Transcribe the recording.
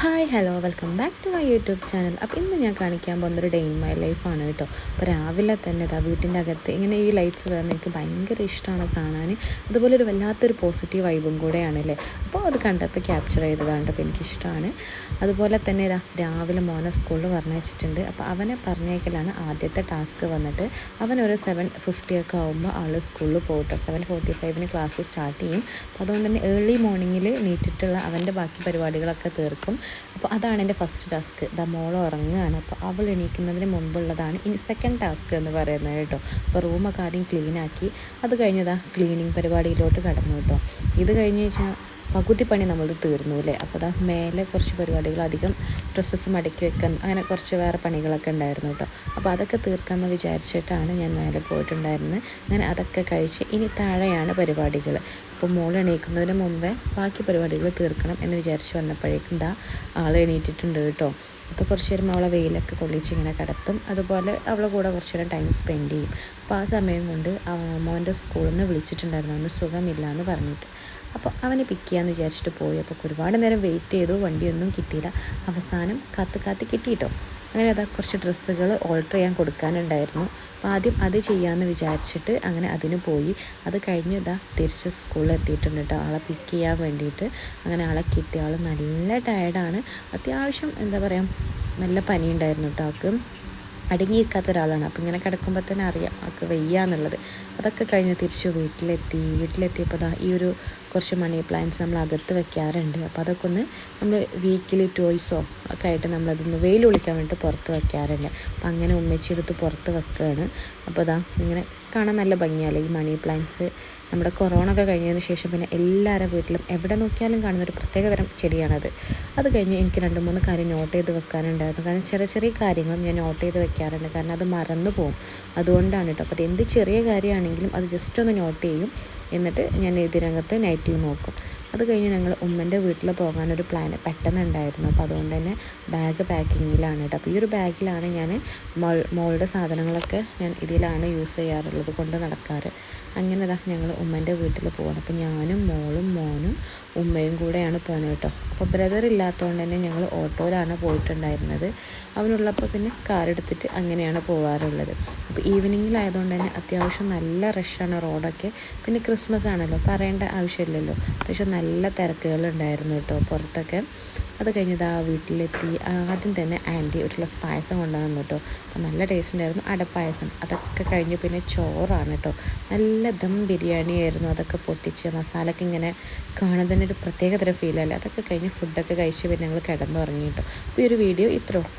Hi hello welcome back to my YouTube channel. അപ്പോൾ ഇന്ന് ഞാൻ കാണിക്കാൻ പോകുന്നൊരു ഡേ ഇൻ മൈ ലൈഫാണ് കേട്ടോ. അപ്പോൾ രാവിലെ തന്നെ ഇതാ വീട്ടിൻ്റെ അകത്ത് ഇങ്ങനെ ഈ ലൈറ്റ്സ് വരുന്നത് എനിക്ക് ഭയങ്കര ഇഷ്ടമാണ് കാണാൻ. അതുപോലെ ഒരു വല്ലാത്തൊരു പോസിറ്റീവ് വൈബും കൂടെയാണല്ലേ. അപ്പോൾ അത് കണ്ടപ്പോൾ ക്യാപ്ചർ ചെയ്ത് കണ്ടപ്പോൾ എനിക്കിഷ്ടമാണ്. അതുപോലെ തന്നെ ഇതാ രാവിലെ മോനെ സ്കൂളിൽ പറഞ്ഞയച്ചിട്ടുണ്ട്. അപ്പോൾ അവനെ പറഞ്ഞേക്കലാണ് ആദ്യത്തെ ടാസ്ക് വന്നിട്ട്. അവനൊരു 7:50 ഒക്കെ ആകുമ്പോൾ ആൾ സ്കൂളിൽ പോകട്ടോ. 7:45 ക്ലാസ് സ്റ്റാർട്ട് ചെയ്യും. അപ്പോൾ അതുകൊണ്ട് തന്നെ ഏർലി മോർണിംഗിൽ നീറ്റിട്ടുള്ള അവൻ്റെ ബാക്കി പരിപാടികളൊക്കെ തീർക്കും. അപ്പോൾ അതാണ് എൻ്റെ ഫസ്റ്റ് ടാസ്ക്. മോൾ ഉറങ്ങുകയാണ്. അപ്പോൾ അവൾ എണീക്കുന്നതിന് മുമ്പുള്ളതാണ് ഇനി സെക്കൻഡ് ടാസ്ക് എന്ന് പറയുന്നത് കേട്ടോ. അപ്പോൾ റൂമൊക്കെ ആദ്യം ക്ലീനാക്കി അത് കഴിഞ്ഞതാ ക്ലീനിങ് പരിപാടിയിലോട്ട് കടന്നു കേട്ടോ. ഇത് കഴിഞ്ഞ് വെച്ചാൽ പകുതി പണി നമ്മൾ തീർന്നു അല്ലേ. അപ്പോൾ മേലെ കുറച്ച് പരിപാടികൾ അധികം ഡ്രസ്സസ് മടക്കി വെക്കാൻ അങ്ങനെ കുറച്ച് വേറെ പണികളൊക്കെ ഉണ്ടായിരുന്നു കേട്ടോ. അപ്പോൾ അതൊക്കെ തീർക്കാമെന്ന് വിചാരിച്ചിട്ടാണ് ഞാൻ മേലെ പോയിട്ടുണ്ടായിരുന്നത്. അങ്ങനെ അതൊക്കെ കഴിച്ച് ഇനി താഴെയാണ് പരിപാടികൾ. അപ്പോൾ മോൾ എണീക്കുന്നതിന് മുമ്പേ ബാക്കി പരിപാടികൾ തീർക്കണം എന്ന് വിചാരിച്ച് വന്നപ്പോഴേക്കും ആൾ എണീറ്റിട്ടുണ്ട് കേട്ടോ. അപ്പോൾ കുറച്ച് നേരം അവളെ വെയിലൊക്കെ കൊള്ളിച്ച് ഇങ്ങനെ കിടത്തും. അതുപോലെ അവളെ കൂടെ കുറച്ച് നേരം ടൈം സ്പെൻഡ് ചെയ്യും. അപ്പോൾ ആ സമയം കൊണ്ട് മോൻ്റെ സ്കൂളിൽ നിന്ന് വിളിച്ചിട്ടുണ്ടായിരുന്നു, അവന് സുഖമില്ല എന്ന് പറഞ്ഞിട്ട്. അപ്പോൾ അവനെ പിക്ക് ചെയ്യാമെന്ന് വിചാരിച്ചിട്ട് പോയി. അപ്പോൾ ഒരുപാട് നേരം വെയിറ്റ് ചെയ്തു, വണ്ടിയൊന്നും കിട്ടിയില്ല. അവസാനം കാത്ത് കിട്ടിയിട്ടോ. അങ്ങനെ കുറച്ച് ഡ്രസ്സുകൾ ഓൾട്ടർ ചെയ്യാൻ കൊടുക്കാനുണ്ടായിരുന്നു. അപ്പോൾ ആദ്യം അത് ചെയ്യാമെന്ന് വിചാരിച്ചിട്ട് അങ്ങനെ അതിന് പോയി. അത് കഴിഞ്ഞ് തിരിച്ച് സ്കൂളിൽ എത്തിയിട്ടുണ്ട് കേട്ടോ, ആളെ പിക്ക് ചെയ്യാൻ വേണ്ടിയിട്ട്. അങ്ങനെ ആളെ കിട്ടി. ആൾ നല്ല ടയർഡാണ്. അത്യാവശ്യം എന്താ പറയുക, നല്ല പനി ഉണ്ടായിരുന്നു കേട്ടോ. ആൾക്ക് അടങ്ങിയിരിക്കാത്ത ഒരാളാണ്. അപ്പോൾ ഇങ്ങനെ കിടക്കുമ്പോൾ തന്നെ അറിയാം ആൾക്ക് വയ്യ എന്നുള്ളത്. അതൊക്കെ കഴിഞ്ഞ് തിരിച്ച് വീട്ടിലെത്തിയപ്പോൾ ഈ ഒരു കുറച്ച് മണി പ്ലാന്റ്സ് നമ്മൾ അകത്ത് വെക്കാറുണ്ട്. അപ്പോൾ അതൊക്കെ ഒന്ന് നമ്മൾ വീക്കിലി ടോയ്സോ ഒക്കെ ആയിട്ട് നമ്മളതൊന്ന് വെയിൽ ഒളിക്കാൻ വേണ്ടിയിട്ട് പുറത്ത് വെക്കാറുണ്ട്. അപ്പോൾ അങ്ങനെ ഉമ്മച്ചെടുത്ത് പുറത്ത് വെക്കുകയാണ്. അപ്പോൾ ഇങ്ങനെ കാണാൻ നല്ല ഭംഗിയല്ലേ ഈ മണി പ്ലാന്റ്സ്. നമ്മുടെ കൊറോണ ഒക്കെ കഴിഞ്ഞതിന് ശേഷം പിന്നെ എല്ലാവരുടെ വീട്ടിലും എവിടെ നോക്കിയാലും കാണുന്നൊരു പ്രത്യേകതരം ചെടിയാണത്. അത് കഴിഞ്ഞ് എനിക്ക് 2-3 കാര്യം നോട്ട് ചെയ്ത് വെക്കാനുണ്ടായിരുന്നു. കാരണം ചെറിയ കാര്യങ്ങളും ഞാൻ നോട്ട് ചെയ്ത് വെക്കാറുണ്ട്, കാരണം അത് മറന്നു പോകും. അതുകൊണ്ടാണ് കേട്ടോ. അപ്പോൾ അത് എന്ത് ചെറിയ കാര്യമാണെങ്കിലും അത് ജസ്റ്റ് ഒന്ന് നോട്ട് ചെയ്യും. എന്നിട്ട് ഞാൻ ഇതിനകത്ത് നെഗറ്റീവ് നോക്കും. അത് കഴിഞ്ഞ് ഞങ്ങൾ ഉമ്മൻ്റെ വീട്ടിൽ പോകാനൊരു പ്ലാൻ പെട്ടെന്നുണ്ടായിരുന്നു. അപ്പോൾ അതുകൊണ്ട് തന്നെ ബാഗ് പാക്കിങ്ങിലാണ് കേട്ടോ. അപ്പോൾ ഈ ഒരു ബാഗിലാണ് ഞാൻ മോളുടെ സാധനങ്ങളൊക്കെ ഞാൻ ഇതിലാണ് യൂസ് ചെയ്യാറുള്ളത്, കൊണ്ട് നടക്കാറ്. അങ്ങനെ ഞങ്ങൾ ഉമ്മൻ്റെ വീട്ടിൽ പോകണം. അപ്പോൾ ഞാനും മോനും ഉമ്മയും കൂടെയാണ് പോകുന്നത് കേട്ടോ. അപ്പോൾ ബ്രദർ ഇല്ലാത്തതുകൊണ്ട് തന്നെ ഞങ്ങൾ ഓട്ടോയിലാണ് പോയിട്ടുണ്ടായിരുന്നത്. അവനുള്ളപ്പോൾ പിന്നെ കാർ എടുത്തിട്ട് അങ്ങനെയാണ് പോകാറുള്ളത്. അപ്പോൾ ഈവനിങ്ങിലായതുകൊണ്ട് തന്നെ അത്യാവശ്യം നല്ല റഷാണ് റോഡൊക്കെ. പിന്നെ ക്രിസ്മസ് ആണല്ലോ, പറയേണ്ട ആവശ്യമില്ലല്ലോ. അത്യാവശ്യം നല്ല തിരക്കുകളുണ്ടായിരുന്നു കേട്ടോ പുറത്തൊക്കെ. അത് കഴിഞ്ഞ് വീട്ടിലെത്തി. ആദ്യം തന്നെ ആൻറ്റി ഒരു ഗ്ലാസ് പായസം കൊണ്ടുവന്നു കേട്ടോ. അപ്പോൾ നല്ല ടേസ്റ്റ് ഉണ്ടായിരുന്നു, അടപ്പായസം. അതൊക്കെ കഴിഞ്ഞ് പിന്നെ ചോറാണ് കേട്ടോ. നല്ല ദം ബിരിയാണി ആയിരുന്നു. അതൊക്കെ പൊട്ടിച്ച് മസാലയൊക്കെ ഇങ്ങനെ കാണാൻ തന്നെ ഒരു പ്രത്യേകതരം ഫീലല്ലേ. അതൊക്കെ കഴിഞ്ഞ് ഫുഡൊക്കെ കഴിച്ച് പിന്നെ ഞങ്ങൾ കിടന്നുറങ്ങി കേട്ടോ. അപ്പോൾ ഈ ഒരു വീഡിയോ ഇത്രയും.